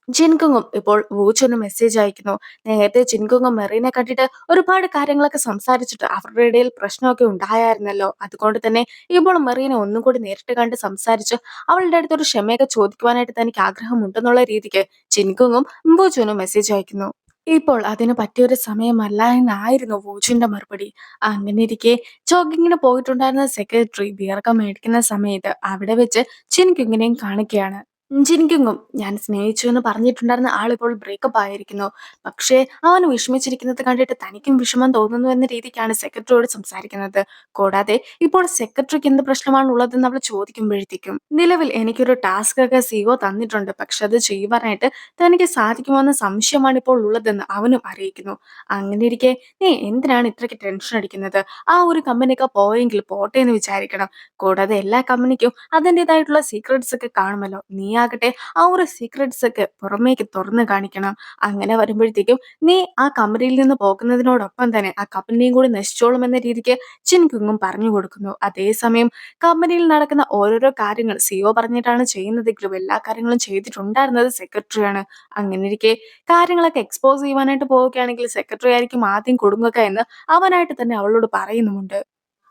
ജിൻകുങ്ങും ഇപ്പോൾ വൂച്ചൊന്ന് മെസ്സേജ് അയക്കുന്നു. നേരത്തെ ജിൻകുങ്ങും മെറീനെ കണ്ടിട്ട് ഒരുപാട് കാര്യങ്ങളൊക്കെ സംസാരിച്ചിട്ട് അവരുടെ ഇടയിൽ പ്രശ്നമൊക്കെ ഉണ്ടായായിരുന്നല്ലോ. അതുകൊണ്ട് തന്നെ ഇപ്പോൾ മെറീനെ ഒന്നും കൂടി നേരിട്ട് കണ്ട് സംസാരിച്ച് അവളുടെ അടുത്തൊരു ക്ഷമയൊക്കെ ചോദിക്കുവാനായിട്ട് തനിക്ക് ആഗ്രഹമുണ്ടെന്നുള്ള രീതിക്ക് ജിൻകുങ്ങും വൂച്ചുനും മെസ്സേജ് അയക്കുന്നു. ഇപ്പോൾ അതിന് പറ്റിയൊരു സമയമല്ല എന്നായിരുന്നു വൂച്ചുവിന്റെ മറുപടി. അങ്ങനെ ഇരിക്കെ ജോഗിങ്ങിന് പോയിട്ടുണ്ടായിരുന്ന സെക്രട്ടറി ബിയർക്ക മേടിക്കുന്ന സമയത്ത് അവിടെ വെച്ച് ജിൻകുങ്ങിനെയും കാണിക്കുകയാണ്. ജിൻകുങ്ങും ഞാൻ സ്നേഹിച്ചു എന്ന് പറഞ്ഞിട്ടുണ്ടായിരുന്ന ആളിപ്പോൾ ബ്രേക്കപ്പ് ആയിരിക്കുന്നു. പക്ഷേ അവൻ വിഷമിച്ചിരിക്കുന്നത് കണ്ടിട്ട് തനിക്കും വിഷമം തോന്നുന്നു എന്ന രീതിക്കാണ് സെക്രട്ടറിയോട് സംസാരിക്കുന്നത്. കൂടാതെ ഇപ്പോൾ സെക്രട്ടറിക്ക് എന്ത് പ്രശ്നമാണ് ഉള്ളതെന്ന് അവൾ ചോദിക്കുമ്പോഴത്തേക്കും നിലവിൽ എനിക്കൊരു ടാസ്ക് ഒക്കെ സിഒ തന്നിട്ടുണ്ട്. പക്ഷെ അത് ചെയ്യുവാനായിട്ട് തനിക്ക് സാധിക്കുമോ എന്ന സംശയമാണ് ഇപ്പോൾ ഉള്ളതെന്ന് അവനും അറിയിക്കുന്നു. അങ്ങനെ ഇരിക്കെ നീ എന്തിനാണ് ഇത്രയ്ക്ക് ടെൻഷൻ അടിക്കുന്നത്? ആ ഒരു കമ്പനിയൊക്കെ പോയെങ്കിൽ പോട്ടെ എന്ന് വിചാരിക്കണം. കൂടാതെ എല്ലാ കമ്പനിക്കും അതിൻ്റെതായിട്ടുള്ള സീക്രട്സ് ഒക്കെ കാണുമല്ലോ. നീ ആകട്ടെ ആ ഒരു സീക്രട്സ് ഒക്കെ പുറമേക്ക് തുറന്നു കാണിക്കണം. അങ്ങനെ വരുമ്പോഴത്തേക്കും നീ ആ കമ്പനിയിൽ നിന്ന് പോകുന്നതിനോടൊപ്പം തന്നെ ആ കമ്പനിയും കൂടി നശിച്ചോളും എന്ന രീതിക്ക് ചിൻകുങ്ങും പറഞ്ഞു കൊടുക്കുന്നു. അതേസമയം കമ്പനിയിൽ നടക്കുന്ന ഓരോരോ കാര്യങ്ങൾ സിഒ പറഞ്ഞിട്ടാണ് ചെയ്യുന്നതെങ്കിലും എല്ലാ കാര്യങ്ങളും ചെയ്തിട്ടുണ്ടായിരുന്നത് സെക്രട്ടറിയാണ്. അങ്ങനെ ഇരിക്കെ കാര്യങ്ങളൊക്കെ എക്സ്പോസ് ചെയ്യുവാനായിട്ട് പോവുകയാണെങ്കിൽ സെക്രട്ടറി ആയിരിക്കും ആദ്യം കൊടുങ്ങുക എന്ന് അവനായിട്ട് തന്നെ അവളോട് പറയുന്നുമുണ്ട്.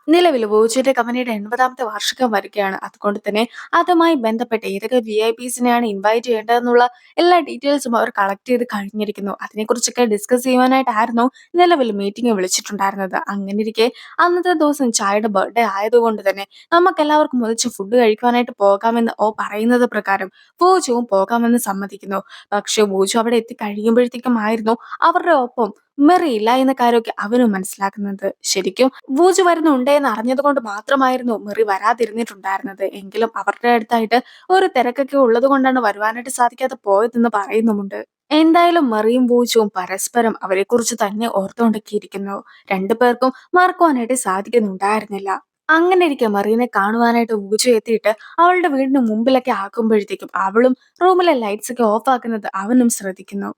നിലവിൽ വോച്ചയുടെ കമ്പനിയുടെ 80ാമത്തെ വാർഷികം വരികയാണ്. അതുകൊണ്ട് തന്നെ അതുമായി ബന്ധപ്പെട്ട് ഏതൊക്കെ വിഐപീസിനെയാണ് ഇൻവൈറ്റ് ചെയ്യേണ്ടതെന്നുള്ള എല്ലാ ഡീറ്റെയിൽസും അവർ കളക്ട് ചെയ്ത് കഴിഞ്ഞിരിക്കുന്നു. അതിനെക്കുറിച്ചൊക്കെ ഡിസ്കസ് ചെയ്യുവാനായിട്ടായിരുന്നു നിലവിൽ മീറ്റിംഗ് വിളിച്ചിട്ടുണ്ടായിരുന്നത്. അങ്ങനെ ഇരിക്കെ അന്നത്തെ ദിവസം ചായയുടെ ബർത്ത്ഡേ ആയതുകൊണ്ട് തന്നെ നമുക്കെല്ലാവർക്കും ഒന്നിച്ച് ഫുഡ് കഴിക്കുവാനായിട്ട് പോകാമെന്ന് പറയുന്നത് പ്രകാരം വോജുവും പോകാമെന്ന് സമ്മതിക്കുന്നു. പക്ഷെ വോജു അവിടെ എത്തി കഴിയുമ്പോഴത്തേക്കും ആയിരുന്നു അവരുടെ ഒപ്പം മെറി ഇല്ല എന്ന കാര്യമൊക്കെ അവനും മനസ്സിലാക്കുന്നത്. ശരിക്കും വൂജ് വരുന്നുണ്ട് എന്ന് അറിഞ്ഞത് കൊണ്ട് മാത്രമായിരുന്നു മെറി വരാതിരുന്നിട്ടുണ്ടായിരുന്നത്. എങ്കിലും അവരുടെ അടുത്തായിട്ട് ഒരു തിരക്കൊക്കെ ഉള്ളത് കൊണ്ടാണ് വരുവാനായിട്ട് സാധിക്കാതെ പോയതെന്ന് പറയുന്നുമുണ്ട്. എന്തായാലും മെറിയും വൂജുവും പരസ്പരം അവരെക്കുറിച്ച് തന്നെ ഓർത്തുകൊണ്ടൊക്കെയിരിക്കുന്നു. രണ്ടുപേർക്കും മറക്കുവാനായിട്ട് സാധിക്കുന്നുണ്ടായിരുന്നില്ല. അങ്ങനെ ഇരിക്കെ മെറീനെ കാണുവാനായിട്ട് വൂജു എത്തിയിട്ട് അവളുടെ വീടിന് മുമ്പിലൊക്കെ ആക്കുമ്പോഴത്തേക്കും അവളും റൂമിലെ ലൈറ്റ്സ് ഒക്കെ ഓഫ് ആക്കുന്നത് അവനും ശ്രദ്ധിക്കുന്നു.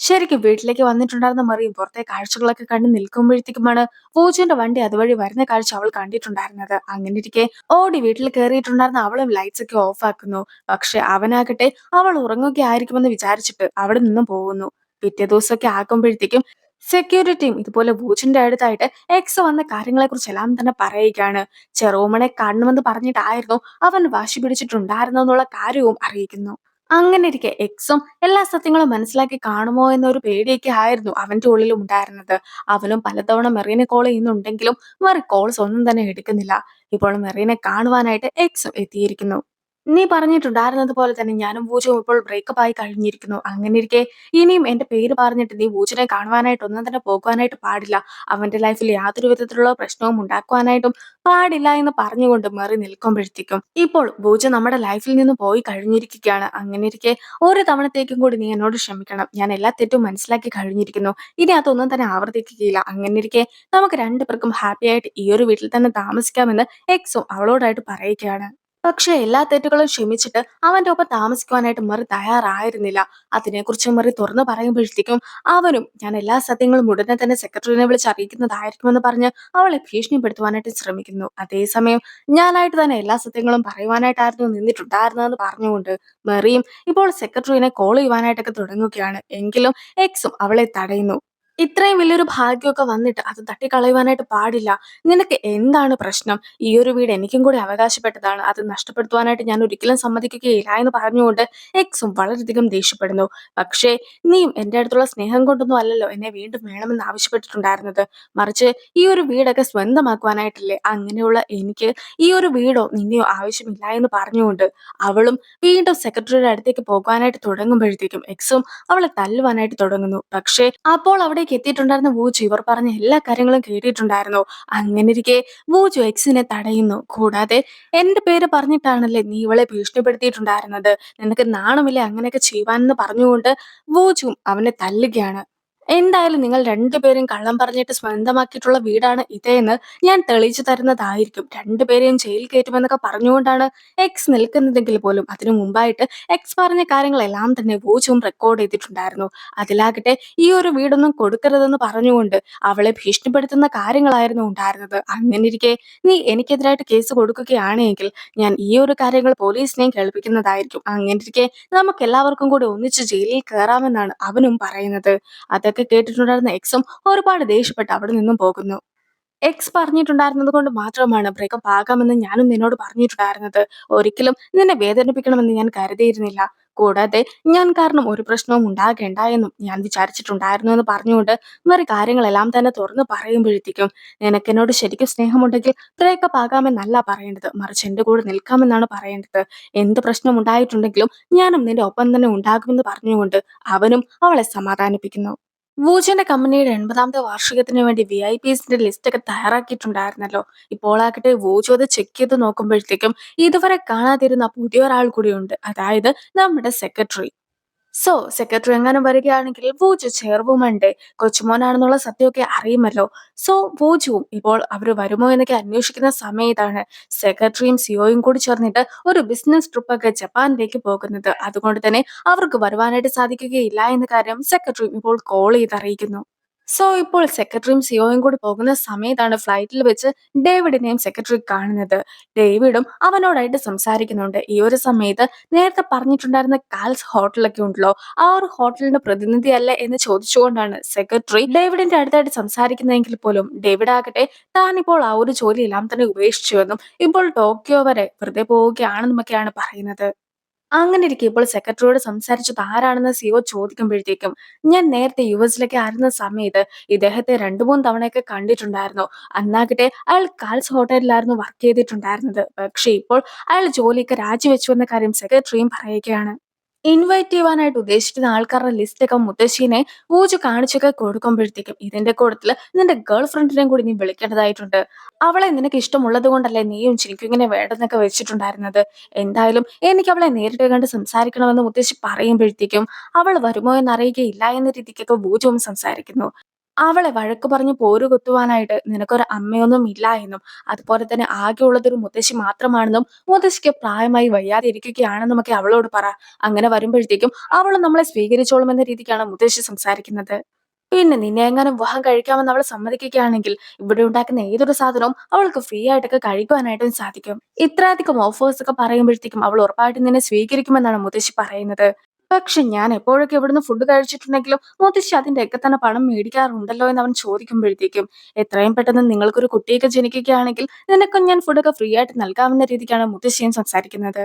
ശരിക്കും വീട്ടിലേക്ക് വന്നിട്ടുണ്ടായിരുന്ന മറിയും പുറത്തെ കാഴ്ചകളൊക്കെ കണ്ട് നിൽക്കുമ്പോഴത്തേക്കുമാണ് പൂജന്റെ വണ്ടി അതുവഴി വരുന്ന കാഴ്ച അവൾ കണ്ടിട്ടുണ്ടായിരുന്നത്. അങ്ങനെ ഇരിക്കെ ഓടി വീട്ടിൽ കയറിയിട്ടുണ്ടായിരുന്ന അവളും ലൈറ്റ്സ് ഒക്കെ ഓഫ് ആക്കുന്നു. പക്ഷെ അവനാകട്ടെ അവൾ ഉറങ്ങുകയായിരിക്കുമെന്ന് വിചാരിച്ചിട്ട് അവിടെ നിന്നും പോകുന്നു. പിറ്റേ ദിവസമൊക്കെ ആക്കുമ്പോഴത്തേക്കും സെക്യൂരിറ്റിയും ഇതുപോലെ വൂച്ചിന്റെ അടുത്തായിട്ട് എക്സ് വന്ന കാര്യങ്ങളെ കുറിച്ച് എല്ലാം തന്നെ പറയുകയാണ്. ചെറോമണെ കാണണമെന്ന് പറഞ്ഞിട്ടായിരുന്നു അവൻ വാശി പിടിച്ചിട്ടുണ്ടായിരുന്നെന്നുള്ള കാര്യവും അറിയിക്കുന്നു. അങ്ങനെ ഇരിക്കെ എക്സും എല്ലാ സത്യങ്ങളും മനസ്സിലാക്കി കാണുമോ എന്നൊരു പേടിയൊക്കെ ആയിരുന്നു അവന്റെ ഉള്ളിലും ഉണ്ടായിരുന്നത്. അവനും പലതവണ മെറീനെ കോൾ ചെയ്യുന്നുണ്ടെങ്കിലും മെറി കോൾസ് ഒന്നും തന്നെ എടുക്കുന്നില്ല. ഇപ്പോൾ മെറീനെ കാണുവാനായിട്ട് എക്സും എത്തിയിരിക്കുന്നു. നീ പറഞ്ഞിട്ടുണ്ടായിരുന്നത് പോലെ തന്നെ ഞാനും പൂജയും ഇപ്പോൾ ബ്രേക്കപ്പ് ആയി കഴിഞ്ഞിരിക്കുന്നു. അങ്ങനെയിരിക്കെ ഇനിയും എന്റെ പേര് പറഞ്ഞിട്ട് നീ പൂജനെ കാണുവാനായിട്ട് ഒന്നും തന്നെ പോകുവാനായിട്ട് പാടില്ല. അവന്റെ ലൈഫിൽ യാതൊരു വിധത്തിലുള്ള പ്രശ്നവും ഉണ്ടാക്കുവാനായിട്ടും പാടില്ല എന്ന് പറഞ്ഞുകൊണ്ട് മെറി നിൽക്കുമ്പോഴത്തേക്കും ഇപ്പോൾ പൂജ നമ്മുടെ ലൈഫിൽ നിന്ന് പോയി കഴിഞ്ഞിരിക്കുകയാണ്. അങ്ങനെയിരിക്കെ ഒരു തവണത്തേക്കും കൂടി നീ എന്നോട് ക്ഷമിക്കണം. ഞാൻ എല്ലാ തെറ്റും മനസ്സിലാക്കി കഴിഞ്ഞിരിക്കുന്നു. ഇനി അതൊന്നും തന്നെ ആവർത്തിക്കുകയില്ല. അങ്ങനെയിരിക്കെ നമുക്ക് രണ്ടുപേർക്കും ഹാപ്പി ആയിട്ട് ഈ ഒരു വീട്ടിൽ തന്നെ താമസിക്കാമെന്ന് എക്സും അവളോടായിട്ട് പറയുകയാണ്. പക്ഷെ എല്ലാ തെറ്റുകളും ക്ഷമിച്ചിട്ട് അവന്റെ ഒപ്പം താമസിക്കുവാനായിട്ട് മെറി തയ്യാറായിരുന്നില്ല. അതിനെക്കുറിച്ച് മെറി തുറന്നു പറയുമ്പോഴത്തേക്കും അവനും ഞാൻ എല്ലാ സത്യങ്ങളും ഉടനെ തന്നെ സെക്രട്ടറിനെ വിളിച്ച് അറിയിക്കുന്നതായിരിക്കുമെന്ന് പറഞ്ഞ് അവളെ ഭീഷണിപ്പെടുത്തുവാനായിട്ട് ശ്രമിക്കുന്നു. അതേസമയം ഞാനായിട്ട് തന്നെ എല്ലാ സത്യങ്ങളും പറയുവാനായിട്ടായിരുന്നു നിന്നിട്ടുണ്ടായിരുന്നതെന്ന് പറഞ്ഞുകൊണ്ട് മെറിയും ഇപ്പോൾ സെക്രട്ടറിനെ കോൾ ചെയ്യുവാനായിട്ടൊക്കെ തുടങ്ങുകയാണ്. എങ്കിലും എക്സും അവളെ തടയുന്നു. ഇത്രയും വലിയൊരു ഭാഗ്യമൊക്കെ വന്നിട്ട് അത് തട്ടിക്കളയുവാനായിട്ട് പാടില്ല. നിനക്ക് എന്താണ് പ്രശ്നം? ഈ ഒരു വീട് എനിക്കും കൂടി അവകാശപ്പെട്ടതാണ്. അത് നഷ്ടപ്പെടുത്തുവാനായിട്ട് ഞാൻ ഒരിക്കലും സമ്മതിക്കുകയില്ല എന്ന് പറഞ്ഞുകൊണ്ട് എക്സും വളരെയധികം ദേഷ്യപ്പെടുന്നു. പക്ഷേ നീയും എന്റെ അടുത്തുള്ള സ്നേഹം കൊണ്ടൊന്നും അല്ലല്ലോ എന്നെ വീണ്ടും വേണമെന്ന് ആവശ്യപ്പെട്ടിട്ടുണ്ടായിരുന്നത്. മറിച്ച് ഈ ഒരു വീടൊക്കെ സ്വന്തമാക്കുവാനായിട്ടല്ലേ. അങ്ങനെയുള്ള എനിക്ക് ഈ ഒരു വീടോ നിന്നെയോ ആവശ്യമില്ല എന്ന് പറഞ്ഞുകൊണ്ട് അവളും വീണ്ടും സെക്രട്ടറിയുടെ അടുത്തേക്ക് പോകാനായിട്ട് തുടങ്ങുമ്പോഴത്തേക്കും എക്സും അവളെ തല്ലുവാനായിട്ട് തുടങ്ങുന്നു. പക്ഷേ അപ്പോൾ അവിടേക്ക് എത്തിയിട്ടുണ്ടായിരുന്ന വൂജു ഇവർ പറഞ്ഞ എല്ലാ കാര്യങ്ങളും കേട്ടിട്ടുണ്ടായിരുന്നു. അങ്ങനെയിരിക്കെ വൂജു എക്സിനെ തടയുന്നു. കൂടാതെ എന്റെ പേര് പറഞ്ഞിട്ടാണല്ലേ നീ ഇവളെ ഭീഷണിപ്പെടുത്തിയിട്ടുണ്ടായിരുന്നത്. നിനക്ക് നാണമില്ലേ അങ്ങനെയൊക്കെ ചെയ്യുവാനെന്ന് പറഞ്ഞുകൊണ്ട് വൂജുവും അവനെ തല്ലുകയാണ്. എന്തായാലും നിങ്ങൾ രണ്ടുപേരും കള്ളം പറഞ്ഞിട്ട് സ്വന്തമാക്കിയിട്ടുള്ള വീടാണ് ഇതേന്ന് ഞാൻ തെളിയിച്ചു തരുന്നതായിരിക്കും. രണ്ടുപേരെയും ജയിലിൽ കയറ്റുമെന്നൊക്കെ പറഞ്ഞുകൊണ്ടാണ് എക്സ് നിൽക്കുന്നതെങ്കിൽ പോലും അതിനു മുമ്പായിട്ട് എക്സ് പറഞ്ഞ കാര്യങ്ങളെല്ലാം തന്നെ വൂജുവും റെക്കോർഡ് ചെയ്തിട്ടുണ്ടായിരുന്നു. അതിലാകട്ടെ ഈ ഒരു വീടൊന്നും കൊടുക്കരുതെന്ന് പറഞ്ഞുകൊണ്ട് അവളെ ഭീഷണിപ്പെടുത്തുന്ന കാര്യങ്ങളായിരുന്നു ഉണ്ടായിരുന്നത്. അങ്ങനെയിരിക്കെ നീ എനിക്കെതിരായിട്ട് കേസ് കൊടുക്കുകയാണെങ്കിൽ ഞാൻ ഈ ഒരു കാര്യങ്ങൾ പോലീസിനെയും കേൾപ്പിക്കുന്നതായിരിക്കും. അങ്ങനെയിരിക്കെ നമുക്ക് എല്ലാവർക്കും കൂടി ഒന്നിച്ച് ജയിലിൽ കയറാമെന്നാണ് അവനും പറയുന്നത്. അതൊക്കെ കേട്ടിട്ടുണ്ടായിരുന്ന എക്സും ഒരുപാട് ദേഷ്യപ്പെട്ട് അവിടെ നിന്നും പോകുന്നു. എക്സ് പറഞ്ഞിട്ടുണ്ടായിരുന്നത് കൊണ്ട് മാത്രമാണ് ബ്രേക്കപ്പ് ആകാമെന്ന് ഞാനും നിന്നോട് പറഞ്ഞിട്ടുണ്ടായിരുന്നത്. ഒരിക്കലും നിന്നെ വേദനിപ്പിക്കണമെന്ന് ഞാൻ കരുതിയിരുന്നില്ല. കൂടാതെ ഞാൻ കാരണം ഒരു പ്രശ്നവും ഉണ്ടാകേണ്ട എന്നും ഞാൻ വിചാരിച്ചിട്ടുണ്ടായിരുന്നു എന്ന് പറഞ്ഞുകൊണ്ട് മെറി കാര്യങ്ങളെല്ലാം തന്നെ തുറന്നു പറയുമ്പോഴത്തേക്കും നിനക്ക് എന്നോട് ശരിക്കും സ്നേഹമുണ്ടെങ്കിൽ ബ്രേക്കപ്പ് ആകാമെന്നല്ല പറയേണ്ടത്, മറിച്ച് എന്റെ കൂടെ നിൽക്കാമെന്നാണ് പറയേണ്ടത്. എന്ത് പ്രശ്നം ഉണ്ടായിട്ടുണ്ടെങ്കിലും ഞാനും നിന്റെ ഒപ്പം തന്നെ ഉണ്ടാകുമെന്ന് പറഞ്ഞുകൊണ്ട് അവനും അവളെ സമാധാനിപ്പിക്കുന്നു. വൂജന്റെ കമ്പനിയുടെ 80ാമത്തെ വാർഷികത്തിന് വേണ്ടി വിഐപീസിന്റെ ലിസ്റ്റ് ഒക്കെ തയ്യാറാക്കിയിട്ടുണ്ടായിരുന്നല്ലോ. ഇപ്പോളാകട്ടെ വൂജു അത് ചെക്ക് ചെയ്ത് നോക്കുമ്പോഴത്തേക്കും ഇതുവരെ കാണാതിരുന്ന പുതിയൊരാൾ കൂടിയുണ്ട്. അതായത് നമ്മുടെ സെക്രട്ടറി. സെക്രട്ടറി എങ്ങാനും വരികയാണെങ്കിൽ വൂജു ചെയർവുമന്റെ കൊച്ചുമോനാണെന്നുള്ള സത്യമൊക്കെ അറിയുമല്ലോ. വൂജുവും ഇപ്പോൾ അവർ വരുമോ എന്നൊക്കെ അന്വേഷിക്കുന്ന സമയത്താണ് സെക്രട്ടറിയും സിഒയും കൂടി ചേർന്നിട്ട് ഒരു ബിസിനസ് ട്രിപ്പൊക്കെ ജപ്പാനിലേക്ക് പോകുന്നത്. അതുകൊണ്ട് തന്നെ അവർക്ക് വരുവാനായിട്ട് സാധിക്കുകയില്ല എന്ന കാര്യം സെക്രട്ടറിയും ഇപ്പോൾ കോൾ ചെയ്ത് അറിയിക്കുന്നു. ഇപ്പോൾ സെക്രട്ടറിയും സിഒയും കൂടി പോകുന്ന സമയത്താണ് ഫ്ലൈറ്റിൽ വെച്ച് ഡേവിഡിനെയും സെക്രട്ടറി കാണുന്നത്. ഡേവിഡും അവനോടായിട്ട് സംസാരിക്കുന്നുണ്ട്. ഈ ഒരു സമയത്ത് നേരത്തെ പറഞ്ഞിട്ടുണ്ടായിരുന്ന കാൽസ് ഹോട്ടലൊക്കെ ഉണ്ടല്ലോ, ആ ഒരു ഹോട്ടലിന്റെ പ്രതിനിധി അല്ല എന്ന് ചോദിച്ചുകൊണ്ടാണ് സെക്രട്ടറി ഡേവിഡിന്റെ അടുത്തായിട്ട് സംസാരിക്കുന്നതെങ്കിൽ പോലും ഡേവിഡ് ആകട്ടെ താൻ ഇപ്പോൾ ആ ഒരു ജോലിയെല്ലാം തന്നെ ഉപേക്ഷിച്ചുവെന്നും ഇപ്പോൾ ടോക്കിയോ വരെ വെറുതെ പോവുകയാണെന്നുമൊക്കെയാണ് പറയുന്നത്. അങ്ങനെ ഇരിക്കെ ഇപ്പോൾ സെക്രട്ടറിയോട് സംസാരിച്ചത് ആരാണെന്ന് സിഒ ചോദിക്കുമ്പോഴത്തേക്കും ഞാൻ നേരത്തെ യുഎസിലൊക്കെ ആയിരുന്ന സമയത്ത് ഇദ്ദേഹത്തെ 2-3 തവണയൊക്കെ കണ്ടിട്ടുണ്ടായിരുന്നു. അന്നാകട്ടെ അയാൾ കാൽസ് ഹോട്ടലിലായിരുന്നു വർക്ക് ചെയ്തിട്ടുണ്ടായിരുന്നത്. പക്ഷെ ഇപ്പോൾ അയാൾ ജോലിയൊക്കെ രാജിവെച്ചു എന്ന കാര്യം സെക്രട്ടറിയും പറയുകയാണ്. ഇൻവൈറ്റ് ചെയ്യുവാനായിട്ട് ഉദ്ദേശിക്കുന്ന ആൾക്കാരുടെ ലിസ്റ്റൊക്കെ മുത്തശ്ശീനെ ഊജു കാണിച്ചൊക്കെ കൊടുക്കുമ്പോഴത്തേക്കും ഇതിന്റെ കൂട്ടത്തില് നിന്റെ ഗേൾ ഫ്രണ്ടിനെയും കൂടി നീ വിളിക്കേണ്ടതായിട്ടുണ്ട്. അവളെ നിനക്ക് ഇഷ്ടമുള്ളത് കൊണ്ടല്ലേ നീയും ചിനിക്കും വേണ്ടെന്നൊക്കെ വെച്ചിട്ടുണ്ടായിരുന്നത്. എന്തായാലും എനിക്ക് അവളെ നേരിട്ട് കണ്ട് സംസാരിക്കണമെന്ന് മുത്തശ്ശി പറയുമ്പോഴത്തേക്കും അവൾ വരുമോ എന്നറിയുകയില്ല എന്ന രീതിക്കൊക്കെ ഊജുവും സംസാരിക്കുന്നു. അവളെ വഴക്ക് പറഞ്ഞ് പോര് കുത്തുവാനായിട്ട് നിനക്കൊരു അമ്മയൊന്നും ഇല്ല എന്നും അതുപോലെ തന്നെ ആകെ ഉള്ളതൊരു മുത്തശ്ശി മാത്രമാണെന്നും മുത്തശ്ശിക്ക് പ്രായമായി വയ്യാതെ ഇരിക്കുകയാണെന്നുമൊക്കെ അവളോട് പറ. അങ്ങനെ വരുമ്പോഴത്തേക്കും അവളും നമ്മളെ സ്വീകരിച്ചോളും എന്ന രീതിക്കാണ് മുത്തശ്ശി സംസാരിക്കുന്നത്. പിന്നെ നിന്നെ എങ്ങാനും വിവാഹം കഴിക്കാമെന്ന് അവൾ സമ്മതിക്കുകയാണെങ്കിൽ ഇവിടെ ഉണ്ടാക്കുന്ന ഏതൊരു സാധനവും അവൾക്ക് ഫ്രീ ആയിട്ടൊക്കെ കഴിക്കുവാനായിട്ടും സാധിക്കും. ഇത്രയധികം ഓഫേഴ്സ് ഒക്കെ പറയുമ്പോഴത്തേക്കും അവൾ ഉറപ്പായിട്ടും നിന്നെ സ്വീകരിക്കുമെന്നാണ് മുത്തശ്ശി പറയുന്നത്. പക്ഷെ ഞാൻ എപ്പോഴൊക്കെ ഇവിടുന്ന് ഫുഡ് കഴിച്ചിട്ടുണ്ടെങ്കിലും മുത്തശ്ശി അതിന്റെ ഒക്കെ തന്നെ പണം മേടിക്കാറുണ്ടല്ലോ എന്ന് അവൻ ചോദിക്കുമ്പോഴത്തേക്കും എത്രയും പെട്ടെന്ന് നിങ്ങൾക്കൊരു കുട്ടിയൊക്കെ ജനിക്കുകയാണെങ്കിൽ നിനക്കും ഞാൻ ഫുഡൊക്കെ ഫ്രീ ആയിട്ട് നൽകാവുന്ന രീതിക്കാണ് മുത്തശ്ശിയും സംസാരിക്കുന്നത്.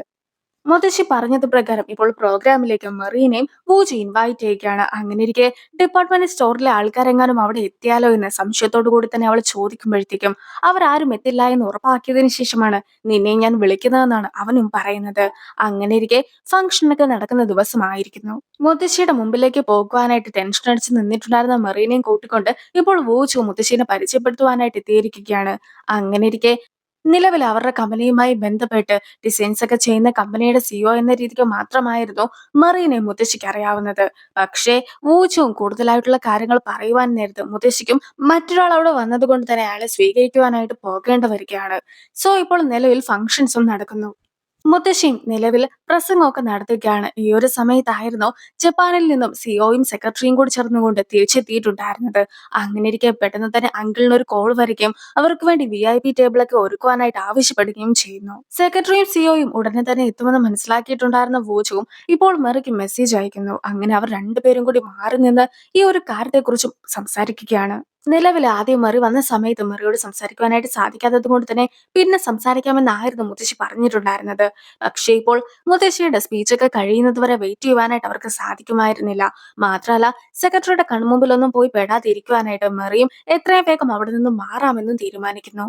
മുത്തശ്ശി പറഞ്ഞത് പ്രകാരം ഇപ്പോൾ പ്രോഗ്രാമിലേക്ക് മെറീനെയും വൂജി ഇൻവൈറ്റ് ചെയ്യുകയാണ്. അങ്ങനെയിരിക്കെ ഡിപ്പാർട്ട്മെന്റ് സ്റ്റോറിലെ ആൾക്കാരെങ്ങാനും അവിടെ എത്തിയാലോ എന്ന് സംശയത്തോടു കൂടി തന്നെ അവൾ ചോദിക്കുമ്പോഴത്തേക്കും അവരാരും എത്തില്ല എന്ന് ഉറപ്പാക്കിയതിനു ശേഷമാണ് നിന്നെ ഞാൻ വിളിക്കുന്നതെന്നാണ് അവനും പറയുന്നത്. അങ്ങനെയിരിക്കെ ഫംഗ്ഷനൊക്കെ നടക്കുന്ന ദിവസമായിരിക്കുന്നു. മുത്തശ്ശിയുടെ മുമ്പിലേക്ക് പോകുവാനായിട്ട് ടെൻഷൻ അടിച്ച് നിന്നിട്ടുണ്ടായിരുന്ന മെറീനെയും കൂട്ടിക്കൊണ്ട് ഇപ്പോൾ വൂജു മുത്തശ്ശീനെ പരിചയപ്പെടുത്തുവാനായിട്ട് എത്തിയിരിക്കുകയാണ്. അങ്ങനെയിരിക്കെ നിലവിൽ അവരുടെ കമ്പനിയുമായി ബന്ധപ്പെട്ട് ഡിസൈൻസ് ഒക്കെ ചെയ്യുന്ന കമ്പനിയുടെ സിഇഒ എന്ന രീതിക്ക് മാത്രമായിരുന്നു മെറീനെ മുത്തശ്ശിക്ക് അറിയാവുന്നത്. പക്ഷേ വൂചുവും കൂടുതലായിട്ടുള്ള കാര്യങ്ങൾ പറയുവാൻ നേരത്ത് മുത്തശ്ശിക്കും മറ്റൊരാൾ അവിടെ വന്നതുകൊണ്ട് തന്നെ അയാളെ സ്വീകരിക്കുവാനായിട്ട് പോകേണ്ടി വരികയാണ്. സോ ഇപ്പോൾ നിലവിൽ ഫംഗ്ഷൻസും നടക്കുന്നു. മുത്തശ്ശിയും നിലവിൽ പ്രസംഗമൊക്കെ നടത്തുകയാണ്. ഈ ഒരു സമയത്തായിരുന്നു ജപ്പാനിൽ നിന്നും സിഇഒയും സെക്രട്ടറിയും കൂടി ചേർന്നുകൊണ്ട് തിരിച്ചെത്തിയിട്ടുണ്ടായിരുന്നത്. അങ്ങനെയിരിക്കെ പെട്ടെന്ന് തന്നെ അങ്കിളിന് ഒരു കോൾ വരികയും അവർക്ക് വേണ്ടി VIP ടേബിളൊക്കെ ഒരുക്കുവാനായിട്ട് ആവശ്യപ്പെടുകയും ചെയ്യുന്നു. സെക്രട്ടറിയും സിഇഒയും ഉടനെ തന്നെ എത്തുമെന്ന് മനസ്സിലാക്കിയിട്ടുണ്ടായിരുന്ന വൂജുവും ഇപ്പോൾ മെറിക്ക് മെസ്സേജ് അയക്കുന്നു. അങ്ങനെ അവർ രണ്ടുപേരും കൂടി മാറി നിന്ന് ഈ ഒരു കാര്യത്തെക്കുറിച്ചും സംസാരിക്കുകയാണ്. നിലവിൽ ആദ്യം മെറി വന്ന സമയത്ത് മെറിയോട് സംസാരിക്കുവാനായിട്ട് സാധിക്കാത്തത് കൊണ്ട് തന്നെ പിന്നെ സംസാരിക്കാമെന്നായിരുന്നു മുത്തശ്ശി പറഞ്ഞിട്ടുണ്ടായിരുന്നത്. പക്ഷേ ഇപ്പോൾ മുത്തശ്ശിയുടെ സ്പീച്ചൊക്കെ കഴിയുന്നത് വരെ വെയിറ്റ് ചെയ്യുവാനായിട്ട് അവർക്ക് സാധിക്കുമായിരുന്നില്ല. മാത്രമല്ല സെക്രട്ടറിയുടെ കൺമുമ്പിലൊന്നും പോയി പെടാതിരിക്കുവാനായിട്ട് മെറിയും എത്രയും വേഗം അവിടെ നിന്നും മാറാമെന്നും തീരുമാനിക്കുന്നു.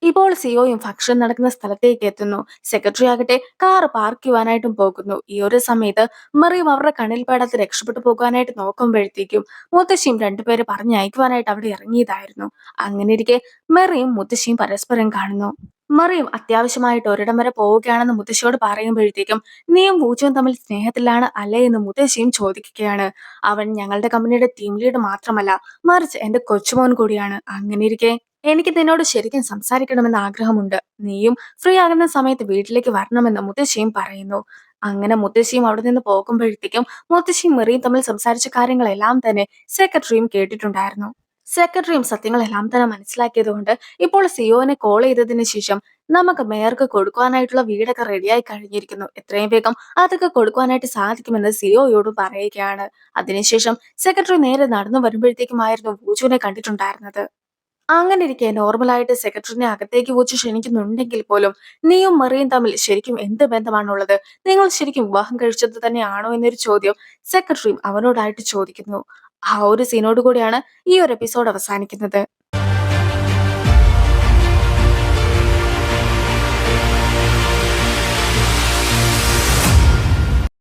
ഇപ്പോൾ സിഒയും ഫംഗ്ഷൻ നടക്കുന്ന സ്ഥലത്തേക്ക് എത്തുന്നു. സെക്രട്ടറി ആകട്ടെ കാർ പാർക്ക് ചെയ്യുവാനായിട്ടും പോകുന്നു. ഈ ഒരു സമയത്ത് മെറിയും അവരുടെ കണ്ണിൽ പെടാതെ രക്ഷപ്പെട്ടു പോകാനായിട്ട് നോക്കുമ്പോഴത്തേക്കും മുത്തശ്ശിയും രണ്ടുപേരെ പറഞ്ഞയക്കുവാനായിട്ട് അവിടെ ഇറങ്ങിയതായിരുന്നു. അങ്ങനെയിരിക്കെ മെറിയും മുത്തശ്ശിയും പരസ്പരം കാണുന്നു. മറിയും അത്യാവശ്യമായിട്ട് ഒരിടം വരെ പോവുകയാണെന്ന് മുത്തശ്ശിയോട് പറയുമ്പോഴത്തേക്കും നീയും പൂച്ചയും തമ്മിൽ സ്നേഹത്തിലാണ് അല്ലേ എന്ന് മുത്തശ്ശിയും ചോദിക്കുകയാണ്. അവൻ ഞങ്ങളുടെ കമ്പനിയുടെ ടീം ലീഡ് മാത്രമല്ല, മറിച്ച് എന്റെ കൊച്ചുമോൻ കൂടിയാണ്. അങ്ങനെയിരിക്കെ എനിക്ക് നിന്നോട് ശരിക്കും സംസാരിക്കണമെന്ന് ആഗ്രഹമുണ്ട്. നീയും ഫ്രീ ആകുന്ന സമയത്ത് വീട്ടിലേക്ക് വരണമെന്ന് മുത്തശ്ശിയും പറയുന്നു. അങ്ങനെ മുത്തശ്ശിയും അവിടെ നിന്ന് പോകുമ്പോഴത്തേക്കും മുത്തശ്ശിയും മെറിയും തമ്മിൽ സംസാരിച്ച കാര്യങ്ങളെല്ലാം തന്നെ സെക്രട്ടറിയും കേട്ടിട്ടുണ്ടായിരുന്നു. സെക്രട്ടറിയും സത്യങ്ങളെല്ലാം തന്നെ മനസ്സിലാക്കിയതുകൊണ്ട് ഇപ്പോൾ സിഒനെ കോൾ ചെയ്തതിന് ശേഷം നമുക്ക് മേയർക്ക് കൊടുക്കുവാനായിട്ടുള്ള വീടൊക്കെ റെഡിയായി കഴിഞ്ഞിരിക്കുന്നു. എത്രയും വേഗം അതൊക്കെ കൊടുക്കുവാനായിട്ട് സാധിക്കുമെന്ന് സിഒയോട് പറയുകയാണ്. അതിനുശേഷം സെക്രട്ടറി നേരെ നടന്നു വരുമ്പോഴത്തേക്കുമായിരുന്നു വൂജുവിനെ കണ്ടിട്ടുണ്ടായിരുന്നത്. അങ്ങനെ ഇരിക്കെ നോർമലായിട്ട് സെക്രട്ടറിനെ അകത്തേക്ക് വെച്ച് ക്ഷണിക്കുന്നുണ്ടെങ്കിൽ പോലും നീയും മെറിയും തമ്മിൽ ശരിക്കും എന്ത് ബന്ധമാണുള്ളത്? നിങ്ങൾ ശരിക്കും വിവാഹം കഴിച്ചത് തന്നെയാണോ എന്നൊരു ചോദ്യം സെക്രട്ടറിയും അവനോടായിട്ട് ചോദിക്കുന്നു. ആ ഒരു സീനോട് കൂടിയാണ് ഈ ഒരു എപ്പിസോഡ് അവസാനിക്കുന്നത്.